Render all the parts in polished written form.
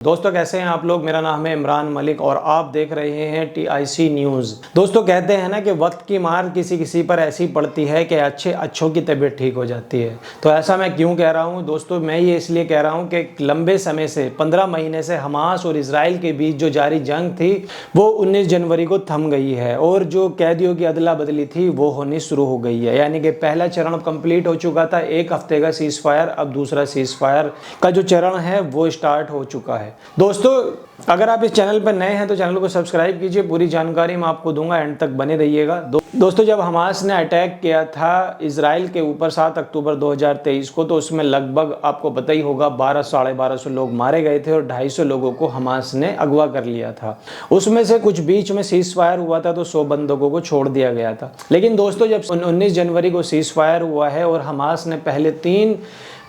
दोस्तों कैसे हैं आप लोग। मेरा नाम है इमरान मलिक और आप देख रहे हैं TIC न्यूज़। दोस्तों कहते हैं ना कि वक्त की मार किसी किसी पर ऐसी पड़ती है कि अच्छों की तबीयत ठीक हो जाती है। तो ऐसा मैं क्यों कह रहा हूं दोस्तों, मैं ये इसलिए कह रहा हूं कि लंबे समय से 15 महीने से हमास और इजराइल के बीच जो जारी जंग थी वो 19 जनवरी को थम गई है और जो कैदियों की अदला बदली थी वो होनी शुरू हो गई है। यानी कि पहला चरण कंप्लीट हो चुका था, एक हफ्ते का सीज फायर, अब दूसरा सीज फायर का जो चरण है वो स्टार्ट हो चुका है। दोस्तों अगर आप इस चैनल पर नए हैं तो चैनल को सब्सक्राइब कीजिए, पूरी जानकारी मैं आपको दूंगा, एंड तक बने रहिएगा। दोस्तों जब हमास ने अटैक किया था इजराइल के ऊपर 7 अक्टूबर 2023 को, तो उसमें लगभग आपको पता ही होगा 1200-1250 लोग मारे गए थे और 250 लोगों को हमास ने अगवा कर लिया था। उसमें से कुछ बीच में सीज फायर हुआ था तो 100 बंदकों को छोड़ दिया गया था। लेकिन दोस्तों जब 19 जनवरी को सीज फायर हुआ है और हमास ने पहले 3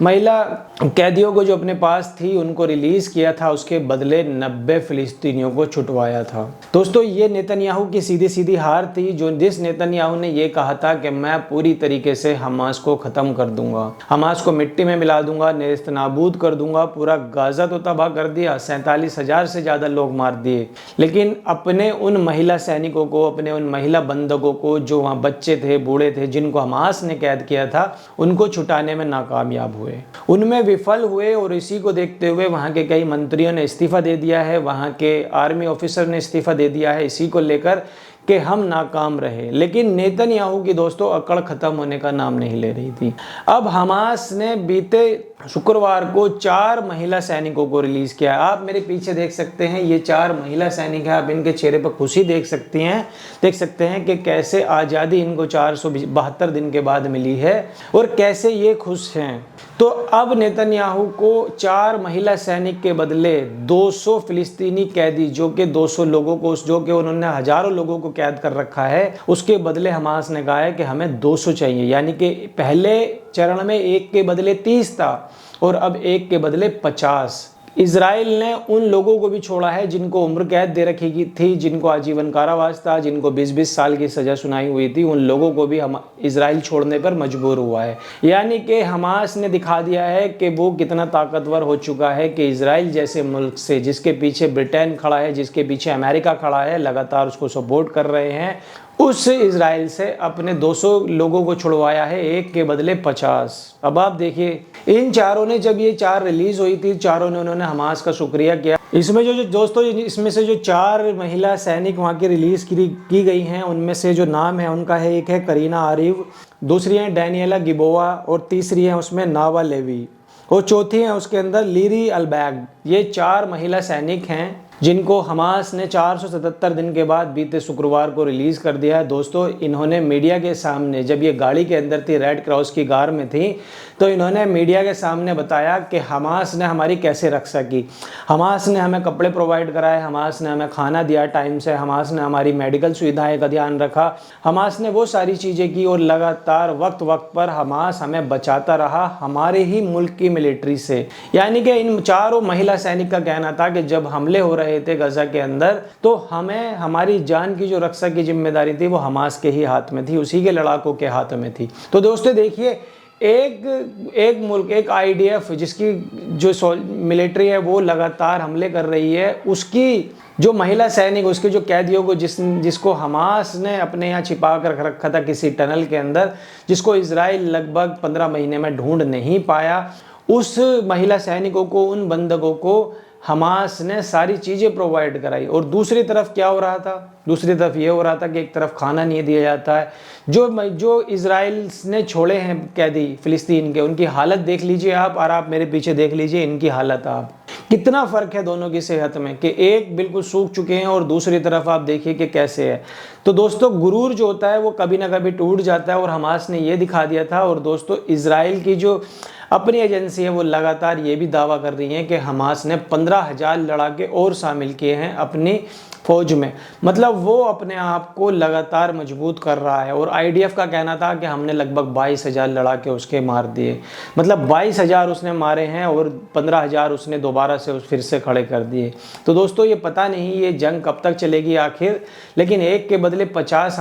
महिला कैदियों को जो अपने पास थी उनको रिलीज किया था, उसके बदले 90 फिलिस्तीनियों को छुटवाया था। दोस्तों ये नेतन्याहू की सीधी सीधी हार थी, जिस नेतन्याहू ने ये कहा था कि मैं पूरी तरीके से हमास को खत्म कर दूंगा, हमास को मिट्टी में मिला दूंगा, नेस्तनाबूद कर दूंगा, पूरा गाजा तो तबाह कर दिया, 47,000 से ज्यादा लोग मार दिए। लेकिन अपने उन महिला सैनिकों को, अपने उन महिला बंधकों को, जो वहाँ बच्चे थे, बूढ़े थे, जिनको हमास ने कैद किया था, उनको छुटाने में नाकामयाब हुए, उनमें विफल हुए। और इसी को देखते हुए वहां के कई मंत्रियों ने इस्तीफा दे दिया है, वहां के आर्मी ऑफिसर ने इस्तीफा दे दिया है, इसी को लेकर कि हम नाकाम रहे। लेकिन नेतन्याहू की दोस्तों अकड़ खत्म होने का नाम नहीं ले रही थी। अब हमास ने बीते शुक्रवार को 4 महिला सैनिकों को रिलीज किया। आप मेरे पीछे देख सकते हैं, ये 4 महिला सैनिक हैं। आप इनके चेहरे पर खुशी देख सकते हैं कि कैसे आज़ादी इनको 472 दिन के बाद मिली है और कैसे ये खुश हैं। तो अब नेतन्याहू को 4 महिला सैनिक के बदले 200 फिलिस्तीनी कैदी, जो कि 200 लोगों को, जो कि उन्होंने हजारों लोगों को कैद कर रखा है, उसके बदले हमास ने कहा है कि हमें 200 चाहिए। यानी कि पहले चरण में 1 के बदले 30 था और अब 1 के बदले 50। इजराइल ने उन लोगों को भी छोड़ा है जिनको उम्र कैद दे रखी थी, जिनको आजीवन कारावास था, जिनको 20-20 साल की सजा सुनाई हुई थी, उन लोगों को भी हम इजराइल छोड़ने पर मजबूर हुआ है। यानी कि हमास ने दिखा दिया है कि वो कितना ताकतवर हो चुका है कि इजराइल जैसे मुल्क से, जिसके पीछे ब्रिटेन खड़ा है, जिसके पीछे अमेरिका खड़ा है, लगातार उसको सपोर्ट कर रहे हैं, उस इजराइल से अपने 200 लोगों को छुड़वाया है 1 के बदले 50। अब आप देखिए, इन चारों ने, जब ये 4 रिलीज हुई थी, चारों ने, उन्होंने हमास का शुक्रिया किया। इसमें जो दोस्तों, इसमें से जो 4 महिला सैनिक वहाँ की रिलीज की गई हैं, उनमें से जो नाम है उनका है, एक है करीना आरिव, दूसरी है डैनियला गिबोवा और तीसरी है उसमें नावा लेवी और चौथी है उसके अंदर लीरी अलबैग। ये 4 महिला सैनिक हैं जिनको हमास ने 477 दिन के बाद बीते शुक्रवार को रिलीज कर दिया है। दोस्तों इन्होंने मीडिया के सामने, जब ये गाड़ी के अंदर थी, रेड क्रॉस की कार में थी, तो इन्होंने मीडिया के सामने बताया कि हमास ने हमारी कैसे रक्षा की, हमास ने हमें कपड़े प्रोवाइड कराए, हमास ने हमें खाना दिया टाइम से, हमास ने हमारी मेडिकल सुविधाएं का ध्यान रखा, हमास ने वो सारी चीज़ें की और लगातार वक्त वक्त पर हमास हमें बचाता रहा हमारे ही मुल्क की मिलिट्री से। यानी कि इन 4 महिला सैनिक का कहना था कि जब हमले हो रहे थे गजा के अंदर, तो हमें हमारी जान की जो रक्षा की जिम्मेदारी थी वो हमास के ही हाथ में थी, उसी के लड़ाकों के हाथ में थी। तो दोस्तों देखिए, एक मुल्क, एक IDF जिसकी जो मिलिट्री है वो लगातार हमले कर रही है, उसकी जो महिला सैनिक, उसके जो कैदियों को, जिसको हमास ने अपने यहाँ छिपा कर रखा था किसी टनल के अंदर, जिसको इजराइल लगभग 15 महीने में ढूंढ नहीं पाया, उस महिला सैनिकों को, उन बंधकों को हमास ने सारी चीज़ें प्रोवाइड कराई। और दूसरी तरफ क्या हो रहा था? दूसरी तरफ ये हो रहा था कि एक तरफ खाना नहीं दिया जाता है। जो इजराइल ने छोड़े हैं कैदी फिलिस्तीन के, उनकी हालत देख लीजिए आप, और आप मेरे पीछे देख लीजिए इनकी हालत। आप कितना फ़र्क है दोनों की सेहत में, कि एक बिल्कुल सूख चुके हैं और दूसरी तरफ आप देखिए कि कैसे है। तो दोस्तों गुरूर जो होता है वो कभी ना कभी टूट जाता है और हमास ने ये दिखा दिया था। और दोस्तों इजराइल की जो अपनी एजेंसी है वो लगातार ये भी दावा कर रही है कि हमास ने 15,000 लड़ाके और शामिल किए हैं अपनी फौज में, मतलब वो अपने आप को लगातार मजबूत कर रहा है। और आईडीएफ का कहना था कि हमने लगभग 22,000 लड़ाके उसके मार दिए, मतलब 22,000 उसने मारे हैं और 15,000 उसने दोबारा से फिर से खड़े कर दिए। तो दोस्तों ये पता नहीं ये जंग कब तक चलेगी आखिर, लेकिन एक के बदले 50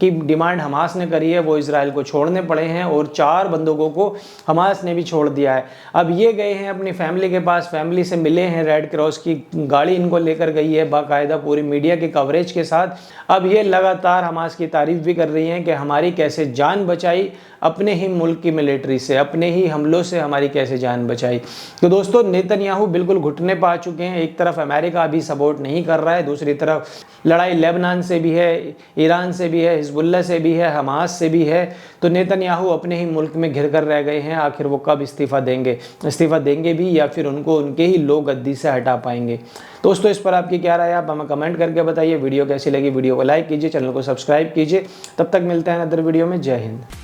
की डिमांड हमास ने करी है, वो इजराइल को छोड़ने पड़े हैं और 4 बंदूकों को हमास ने भी छोड़ दिया है। अब ये गए हैं अपनी फैमिली के पास, फैमिली से मिले हैं, रेड क्रॉस की गाड़ी इनको लेकर गई है बाकायदा पूरी मीडिया के कवरेज के साथ। अब ये लगातार हमास की तारीफ भी कर रही हैं कि हमारी कैसे जान बचाई, अपने ही मुल्क की मिलिट्री से, अपने ही हमलों से हमारी कैसे जान बचाई। तो दोस्तों नेतन्याहू बिल्कुल घुटने पा चुके हैं। एक तरफ अमेरिका अभी सपोर्ट नहीं कर रहा है, दूसरी तरफ लड़ाई लेबनान से भी है, ईरान से भी है, हिजबुल्लाह से भी है, हमास से भी है। तो नेतन्याहू अपने ही मुल्क में घिर कर रह गए हैं। आखिर वो कब इस्तीफ़ा देंगे भी या फिर उनको उनके ही लोग गद्दी से हटा पाएंगे। दोस्तों इस पर आपकी क्या राय है, आप हमें कमेंट करके बताइए। वीडियो कैसी लगी, वीडियो को लाइक कीजिए, चैनल को सब्सक्राइब कीजिए। तब तक मिलते हैं अदर वीडियो में। जय हिंद।